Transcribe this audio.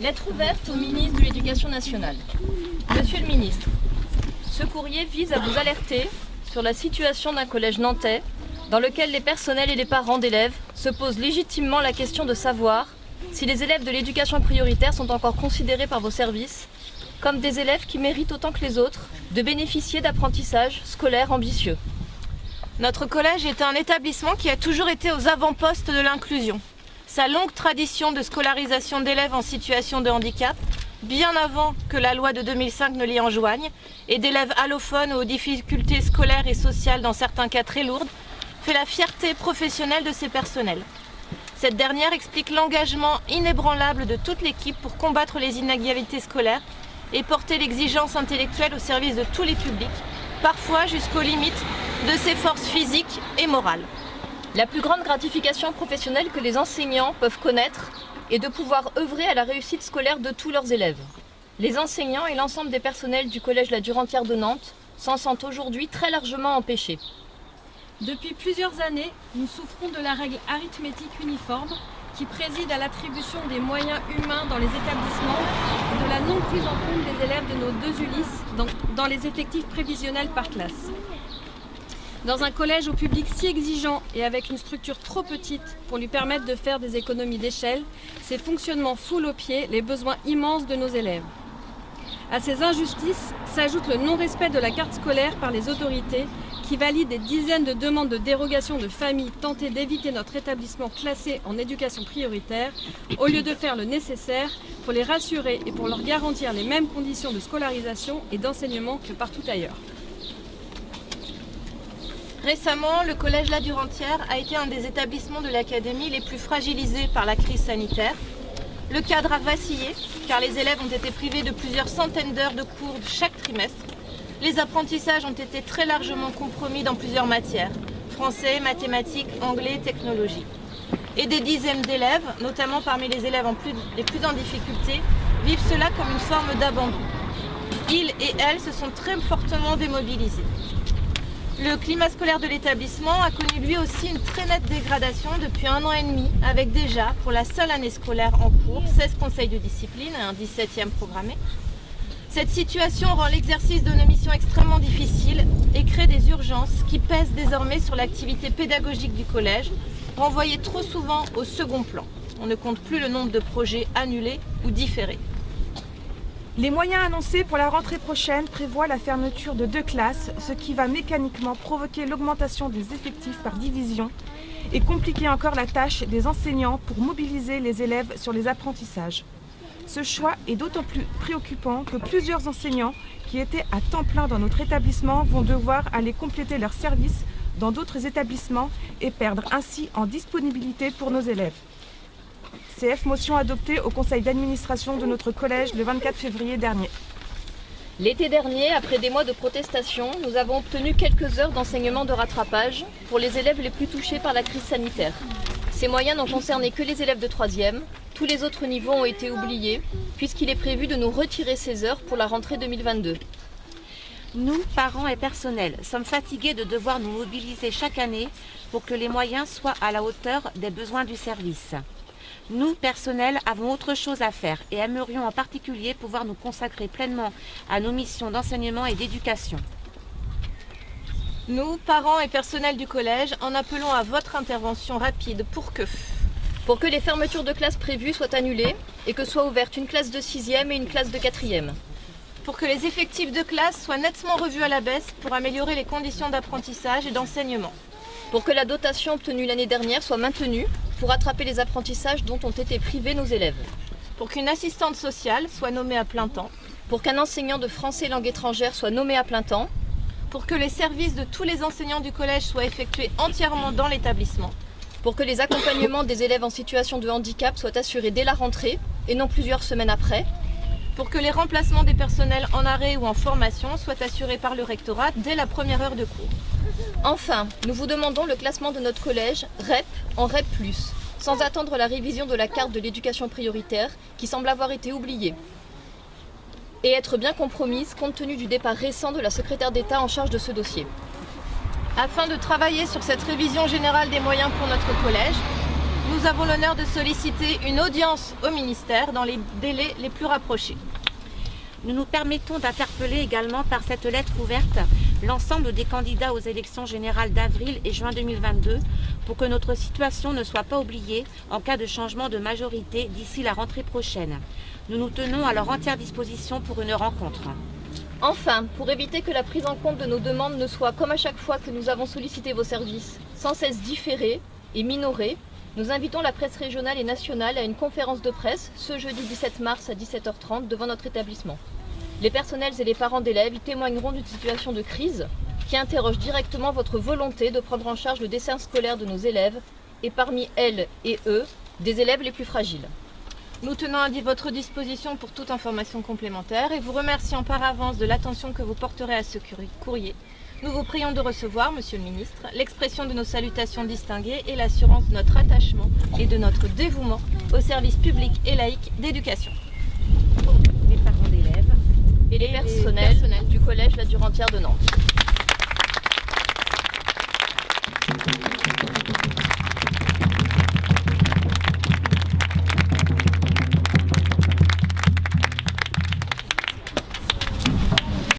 Lettre ouverte au ministre de l'Éducation nationale. Monsieur le ministre, ce courrier vise à vous alerter sur la situation d'un collège nantais dans lequel les personnels et les parents d'élèves se posent légitimement la question de savoir si les élèves de l'éducation prioritaire sont encore considérés par vos services comme des élèves qui méritent autant que les autres de bénéficier d'apprentissage scolaire ambitieux. Notre collège est un établissement qui a toujours été aux avant-postes de l'inclusion. Sa longue tradition de scolarisation d'élèves en situation de handicap, bien avant que la loi de 2005 ne l'y enjoigne, et d'élèves allophones ou aux difficultés scolaires et sociales dans certains cas très lourdes, fait la fierté professionnelle de ses personnels. Cette dernière explique l'engagement inébranlable de toute l'équipe pour combattre les inégalités scolaires et porter l'exigence intellectuelle au service de tous les publics, parfois jusqu'aux limites de ses forces physiques et morales. La plus grande gratification professionnelle que les enseignants peuvent connaître est de pouvoir œuvrer à la réussite scolaire de tous leurs élèves. Les enseignants et l'ensemble des personnels du collège La Durantière de Nantes s'en sentent aujourd'hui très largement empêchés. Depuis plusieurs années, nous souffrons de la règle arithmétique uniforme qui préside à l'attribution des moyens humains dans les établissements et de la non-prise en compte des élèves de nos deux ULIS dans les effectifs prévisionnels par classe. Dans un collège au public si exigeant et avec une structure trop petite pour lui permettre de faire des économies d'échelle, ces fonctionnements foulent aux pieds les besoins immenses de nos élèves. À ces injustices s'ajoute le non-respect de la carte scolaire par les autorités qui valident des dizaines de demandes de dérogation de familles tentées d'éviter notre établissement classé en éducation prioritaire au lieu de faire le nécessaire pour les rassurer et pour leur garantir les mêmes conditions de scolarisation et d'enseignement que partout ailleurs. Récemment, le collège La Durantière a été un des établissements de l'académie les plus fragilisés par la crise sanitaire. Le cadre a vacillé, car les élèves ont été privés de plusieurs centaines d'heures de cours chaque trimestre. Les apprentissages ont été très largement compromis dans plusieurs matières, français, mathématiques, anglais, technologie. Et des dizaines d'élèves, notamment parmi les élèves les plus en difficulté, vivent cela comme une forme d'abandon. Ils et elles se sont très fortement démobilisés. Le climat scolaire de l'établissement a connu lui aussi une très nette dégradation depuis 1 an et demi, avec déjà, pour la seule année scolaire en cours, 16 conseils de discipline et un 17e programmé. Cette situation rend l'exercice de nos missions extrêmement difficile et crée des urgences qui pèsent désormais sur l'activité pédagogique du collège, renvoyée trop souvent au second plan. On ne compte plus le nombre de projets annulés ou différés. Les moyens annoncés pour la rentrée prochaine prévoient la fermeture de 2 classes, ce qui va mécaniquement provoquer l'augmentation des effectifs par division et compliquer encore la tâche des enseignants pour mobiliser les élèves sur les apprentissages. Ce choix est d'autant plus préoccupant que plusieurs enseignants qui étaient à temps plein dans notre établissement vont devoir aller compléter leurs services dans d'autres établissements et perdre ainsi en disponibilité pour nos élèves. CF motion adoptée au conseil d'administration de notre collège le 24 février dernier. L'été dernier, après des mois de protestation, nous avons obtenu quelques heures d'enseignement de rattrapage pour les élèves les plus touchés par la crise sanitaire. Ces moyens n'ont concerné que les élèves de 3e. Tous les autres niveaux ont été oubliés, puisqu'il est prévu de nous retirer ces heures pour la rentrée 2022. Nous, parents et personnels, sommes fatigués de devoir nous mobiliser chaque année pour que les moyens soient à la hauteur des besoins du service. Nous, personnels, avons autre chose à faire et aimerions en particulier pouvoir nous consacrer pleinement à nos missions d'enseignement et d'éducation. Nous, parents et personnels du collège, en appelons à votre intervention rapide pour que les fermetures de classes prévues soient annulées et que soient ouvertes une classe de 6e et une classe de 4e. Pour que les effectifs de classe soient nettement revus à la baisse pour améliorer les conditions d'apprentissage et d'enseignement. Pour que la dotation obtenue l'année dernière soit maintenue pour rattraper les apprentissages dont ont été privés nos élèves. Pour qu'une assistante sociale soit nommée à plein temps. Pour qu'un enseignant de français langue étrangère soit nommé à plein temps. Pour que les services de tous les enseignants du collège soient effectués entièrement dans l'établissement. Pour que les accompagnements des élèves en situation de handicap soient assurés dès la rentrée et non plusieurs semaines après. Pour que les remplacements des personnels en arrêt ou en formation soient assurés par le rectorat dès la première heure de cours. Enfin, nous vous demandons le classement de notre collège REP en REP+, sans attendre la révision de la carte de l'éducation prioritaire qui semble avoir été oubliée et être bien compromise compte tenu du départ récent de la secrétaire d'État en charge de ce dossier. Afin de travailler sur cette révision générale des moyens pour notre collège, nous avons l'honneur de solliciter une audience au ministère dans les délais les plus rapprochés. Nous nous permettons d'interpeller également par cette lettre ouverte l'ensemble des candidats aux élections générales d'avril et juin 2022 pour que notre situation ne soit pas oubliée en cas de changement de majorité d'ici la rentrée prochaine. Nous nous tenons à leur entière disposition pour une rencontre. Enfin, pour éviter que la prise en compte de nos demandes ne soit, comme à chaque fois que nous avons sollicité vos services, sans cesse différée et minorée, nous invitons la presse régionale et nationale à une conférence de presse ce jeudi 17 mars à 17h30 devant notre établissement. Les personnels et les parents d'élèves y témoigneront d'une situation de crise qui interroge directement votre volonté de prendre en charge le destin scolaire de nos élèves et parmi elles et eux, des élèves les plus fragiles. Nous tenons à votre disposition pour toute information complémentaire et vous remercions par avance de l'attention que vous porterez à ce courrier. Nous vous prions de recevoir, Monsieur le Ministre, l'expression de nos salutations distinguées et l'assurance de notre attachement et de notre dévouement au service public et laïque d'éducation. Les parents d'élèves Et les personnels du collège La Durantière de Nantes.